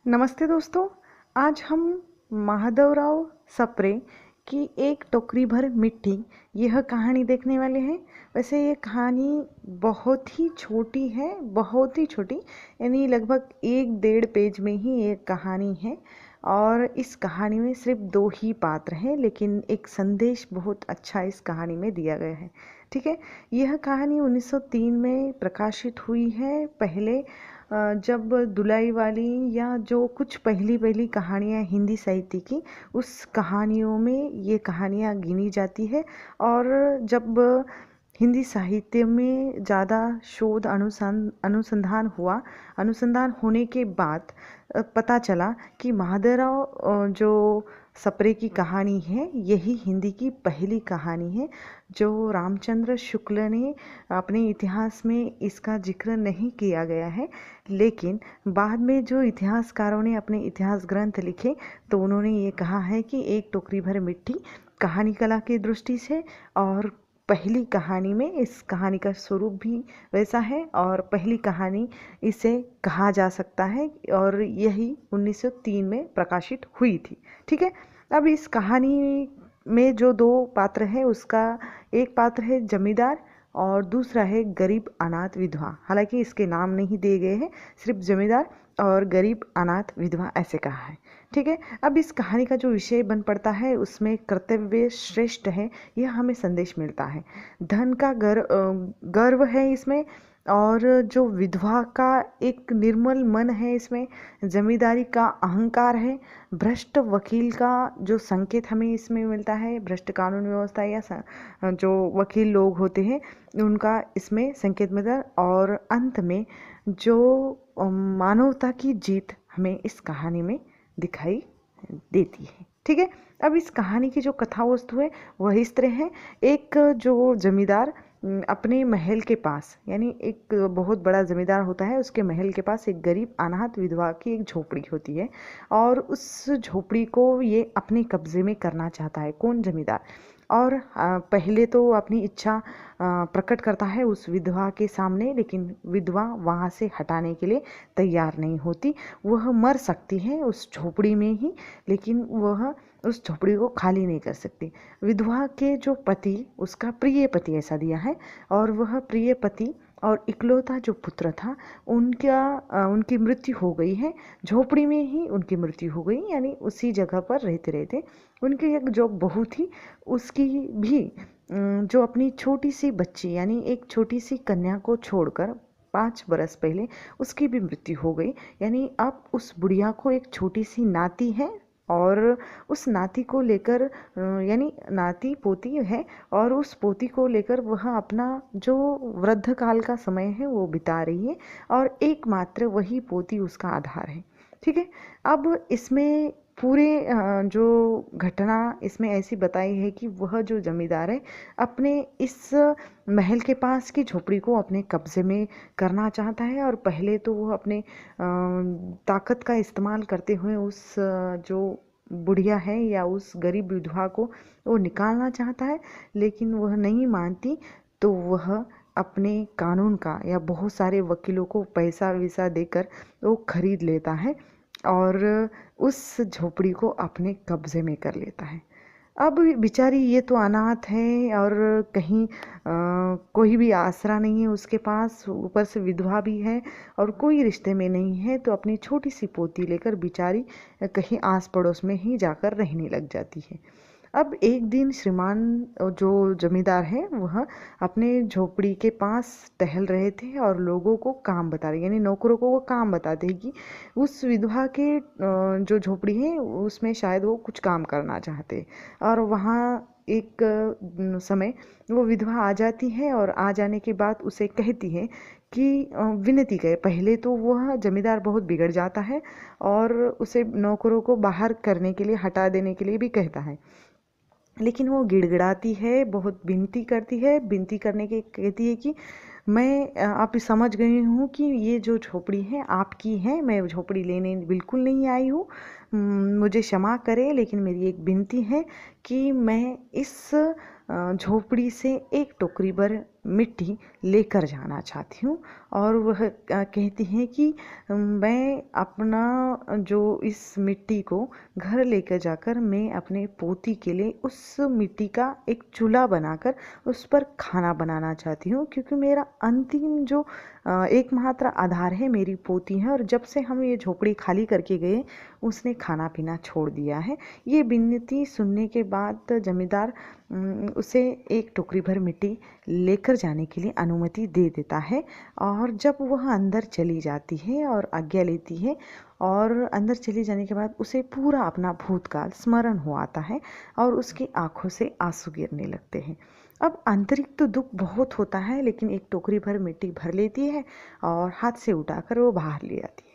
नमस्ते दोस्तों। आज हम महादेवराव सप्रे की एक टोकरी भर मिट्टी यह कहानी देखने वाले हैं। वैसे ये कहानी बहुत ही छोटी है, बहुत ही छोटी, यानी लगभग 1-1.5 पेज में ही ये कहानी है। और इस कहानी में सिर्फ 2 ही पात्र हैं, लेकिन एक संदेश बहुत अच्छा इस कहानी में दिया गया है। ठीक है, यह कहानी 1903 में प्रकाशित हुई है। पहले जब दुलाई वाली या जो कुछ पहली पहली कहानियाँ हिंदी साहित्य की, उस कहानियों में ये कहानियाँ गिनी जाती है। और जब हिंदी साहित्य में ज़्यादा शोध अनुसंधान हुआ, अनुसंधान होने के बाद पता चला कि महादेवराव जो सप्रे की कहानी है, यही हिंदी की पहली कहानी है। जो रामचंद्र शुक्ल ने अपने इतिहास में इसका जिक्र नहीं किया गया है, लेकिन बाद में जो इतिहासकारों ने अपने इतिहास ग्रंथ लिखे तो उन्होंने ये कहा है कि एक टोकरी भर मिट्टी कहानी कला की दृष्टि से और पहली कहानी में इस कहानी का स्वरूप भी वैसा है और पहली कहानी इसे कहा जा सकता है। और यही 1903 में प्रकाशित हुई थी। ठीक है, अब इस कहानी में जो 2 पात्र है, उसका एक पात्र है जमींदार और दूसरा है गरीब अनाथ विधवा। हालांकि इसके नाम नहीं दिए गए हैं, सिर्फ जमींदार और गरीब अनाथ विधवा ऐसे कहा है। ठीक है, अब इस कहानी का जो विषय बन पड़ता है उसमें कर्तव्य श्रेष्ठ है, यह हमें संदेश मिलता है। धन का गर्व है इसमें, और जो विधवा का एक निर्मल मन है इसमें, जमींदारी का अहंकार है, भ्रष्ट वकील का जो संकेत हमें इसमें मिलता है, भ्रष्ट कानून व्यवस्था या जो वकील लोग होते हैं उनका इसमें संकेत मिलता है। और अंत में जो मानवता की जीत हमें इस कहानी में दिखाई देती है। ठीक है, अब इस कहानी की जो कथा वस्तु है वह इस तरह है। एक जो जमींदार अपने महल के पास, यानी एक बहुत बड़ा जमींदार होता है, उसके महल के पास एक गरीब अनाथ विधवा की एक झोपड़ी होती है और उस झोपड़ी को ये अपने कब्जे में करना चाहता है। कौन? जमींदार। और पहले तो अपनी इच्छा प्रकट करता है उस विधवा के सामने, लेकिन विधवा वहाँ से हटाने के लिए तैयार नहीं होती। वह मर सकती है उस झोपड़ी में ही, लेकिन वह उस झोपड़ी को खाली नहीं कर सकती। विधवा के जो पति, उसका प्रिय पति ऐसा दिया है, और वह प्रिय पति और इकलौता जो पुत्र था उनकी मृत्यु हो गई है। झोपड़ी में ही उनकी मृत्यु हो गई, यानी उसी जगह पर रहते रहते उनकी एक जो बहू थी उसकी भी जो अपनी छोटी सी बच्ची, यानी एक छोटी सी कन्या को छोड़कर 5 बरस पहले उसकी भी मृत्यु हो गई। यानी अब उस बुढ़िया को एक छोटी सी नाती है, और उस नाती को लेकर यानी नाती पोती है, और उस पोती को लेकर वह अपना जो वृद्ध काल का समय है वो बिता रही है, और एकमात्र वही पोती उसका आधार है। ठीक है, अब इसमें पूरे जो घटना इसमें ऐसी बताई है कि वह जो जमींदार है अपने इस महल के पास की झोपड़ी को अपने कब्जे में करना चाहता है, और पहले तो वो अपने ताकत का इस्तेमाल करते हुए उस जो बुढ़िया है या उस गरीब विधवा को वो निकालना चाहता है, लेकिन वह नहीं मानती। तो वह अपने कानून का या बहुत सारे वकीलों को पैसा वैसा देकर वो खरीद लेता है और उस झोपड़ी को अपने कब्जे में कर लेता है। अब बेचारी ये तो अनाथ है और कहीं कोई भी आसरा नहीं है उसके पास, ऊपर से विधवा भी है और कोई रिश्ते में नहीं है, तो अपनी छोटी सी पोती लेकर बेचारी कहीं आस पड़ोस में ही जाकर रहने लग जाती है। अब एक दिन श्रीमान जो जमींदार है वह अपने झोपड़ी के पास टहल रहे थे और लोगों को काम बता रहे, यानी नौकरों को वो काम बताते हैं कि उस विधवा के जो झोपड़ी है उसमें शायद वो कुछ काम करना चाहते। और वहाँ एक समय वो विधवा आ जाती है, और आ जाने के बाद उसे कहती है कि विनती करे। पहले तो वह जमींदार बहुत बिगड़ जाता है और उसे नौकरों को बाहर करने के लिए, हटा देने के लिए भी कहता है, लेकिन वो गिड़गिड़ाती है, बहुत विनती करती है। विनती करने के कहती है कि मैं आप समझ गई हूँ कि ये जो झोपड़ी है आपकी है, मैं झोपड़ी लेने बिल्कुल नहीं आई हूँ, मुझे क्षमा करें, लेकिन मेरी एक विनती है कि मैं इस झोपड़ी से एक टोकरी भर मिट्टी लेकर जाना चाहती हूँ। और वह कहती हैं कि मैं अपना जो इस मिट्टी को घर लेकर जाकर मैं अपने पोती के लिए उस मिट्टी का एक चूल्हा बनाकर उस पर खाना बनाना चाहती हूँ, क्योंकि मेरा अंतिम जो एकमात्र आधार है मेरी पोती है, और जब से हम ये झोपड़ी खाली करके गए उसने खाना पीना छोड़ दिया है। ये विनती सुनने के बाद जमींदार उसे एक टोकरी भर मिट्टी लेकर जाने के लिए अनुमति दे देता है। और जब वह अंदर चली जाती है और आज्ञा लेती है, और अंदर चली जाने के बाद उसे पूरा अपना भूतकाल स्मरण हो आता है और उसकी आंखों से आंसू गिरने लगते हैं। अब आंतरिक तो दुख बहुत होता है, लेकिन एक टोकरी भर मिट्टी भर लेती है और हाथ से उठाकर वो बाहर ले आती है।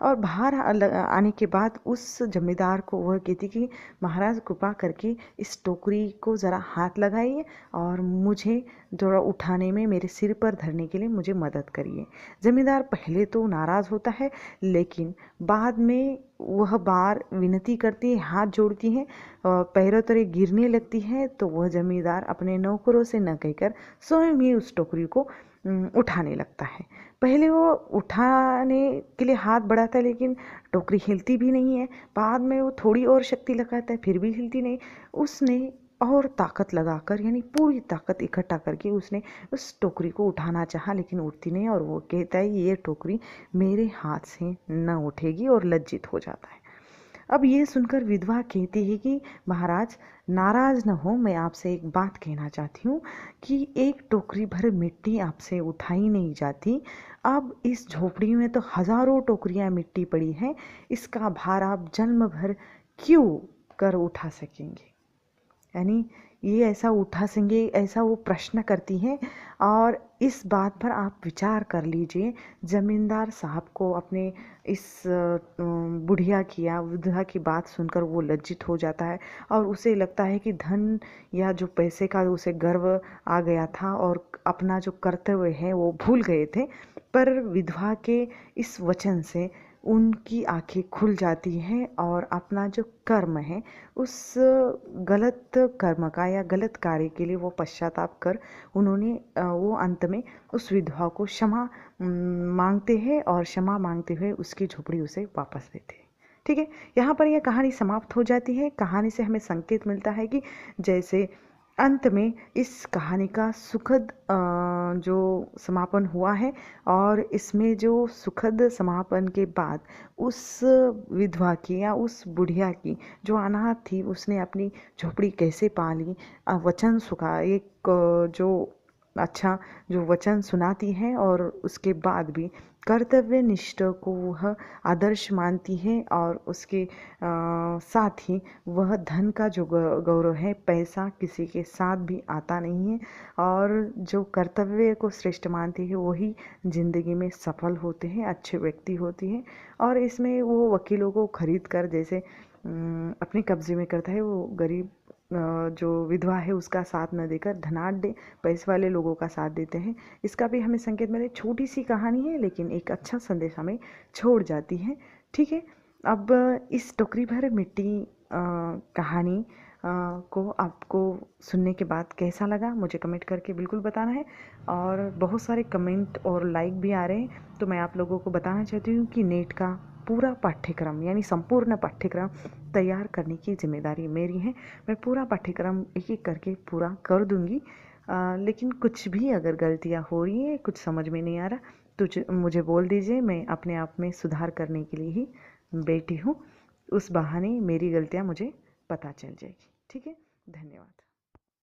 और बाहर आने के बाद उस जमींदार को वह कहती कि महाराज कृपा करके इस टोकरी को ज़रा हाथ लगाइए और मुझे थोड़ा उठाने में, मेरे सिर पर धरने के लिए मुझे मदद करिए। जमींदार पहले तो नाराज़ होता है, लेकिन बाद में वह बार विनती करती है, हाथ जोड़ती है, पैरों तले गिरने लगती है, तो वह जमींदार अपने नौकरों से न कहकर स्वयं ही उस टोकरी को उठाने लगता है। पहले वो उठाने के लिए हाथ बढ़ाता है, लेकिन टोकरी हिलती भी नहीं है। बाद में वो थोड़ी और शक्ति लगाता है, फिर भी हिलती नहीं। उसने और ताकत लगाकर, यानी पूरी ताकत इकट्ठा करके उसने उस टोकरी को उठाना चाहा, लेकिन उठती नहीं। और वो कहता है ये टोकरी मेरे हाथ से न उठेगी, और लज्जित हो जाता है। अब ये सुनकर विधवा कहती है कि महाराज नाराज न हो, मैं आपसे एक बात कहना चाहती हूँ कि एक टोकरी भर मिट्टी आपसे उठाई नहीं जाती। अब इस झोपड़ी में तो हजारों टोकरियाँ मिट्टी पड़ी हैं, इसका भार आप जन्म भर क्यों कर उठा सकेंगे। यानी ये ऐसा उठा सकेंगे, ऐसा वो प्रश्न करती हैं। और इस बात पर आप विचार कर लीजिए। जमींदार साहब को अपने इस बुढ़िया की या विधवा की बात सुनकर वो लज्जित हो जाता है, और उसे लगता है कि धन या जो पैसे का उसे गर्व आ गया था और अपना जो कर्तव्य है वो भूल गए थे। पर विधवा के इस वचन से उनकी आंखें खुल जाती हैं, और अपना जो कर्म है उस गलत कर्म का या गलत कार्य के लिए वो पश्चाताप कर उन्होंने वो अंत में उस विधवा को क्षमा मांगते हैं, और क्षमा मांगते हुए उसकी झोपड़ी उसे वापस देते हैं। ठीक है, यहाँ पर यह कहानी समाप्त हो जाती है। कहानी से हमें संकेत मिलता है कि जैसे अंत में इस कहानी का सुखद जो समापन हुआ है, और इसमें जो सुखद समापन के बाद उस विधवा की या उस बुढ़िया की जो अनाथ थी, उसने अपनी झोपड़ी कैसे पाली, वचन सुखा एक जो अच्छा जो वचन सुनाती है, और उसके बाद भी कर्तव्यनिष्ठ को वह आदर्श मानती है। और उसके साथ ही वह धन का जो गौरव है, पैसा किसी के साथ भी आता नहीं है, और जो कर्तव्य को श्रेष्ठ मानती है वही जिंदगी में सफल होते हैं, अच्छे व्यक्ति होती है। और इसमें वो वकीलों को खरीद कर जैसे अपने कब्जे में करता है, वो गरीब जो विधवा है उसका साथ न देकर धनाढ्य पैसे वाले लोगों का साथ देते हैं। इसका भी हमें संकेत मिले। छोटी सी कहानी है, लेकिन एक अच्छा संदेश हमें छोड़ जाती है। ठीक है, अब इस टोकरी भर मिट्टी कहानी को आपको सुनने के बाद कैसा लगा मुझे कमेंट करके बिल्कुल बताना है। और बहुत सारे कमेंट और लाइक भी आ रहे हैं, तो मैं आप लोगों को बताना चाहती हूँ कि नेट का पूरा पाठ्यक्रम यानी संपूर्ण पाठ्यक्रम तैयार करने की जिम्मेदारी मेरी है। मैं पूरा पाठ्यक्रम एक एक करके पूरा कर दूंगी। लेकिन कुछ भी अगर गलतियाँ हो रही हैं, कुछ समझ में नहीं आ रहा, तो मुझे बोल दीजिए। मैं अपने आप में सुधार करने के लिए ही बैठी हूँ। उस बहाने मेरी गलतियाँ मुझे पता चल जाएगी। ठीक है, धन्यवाद।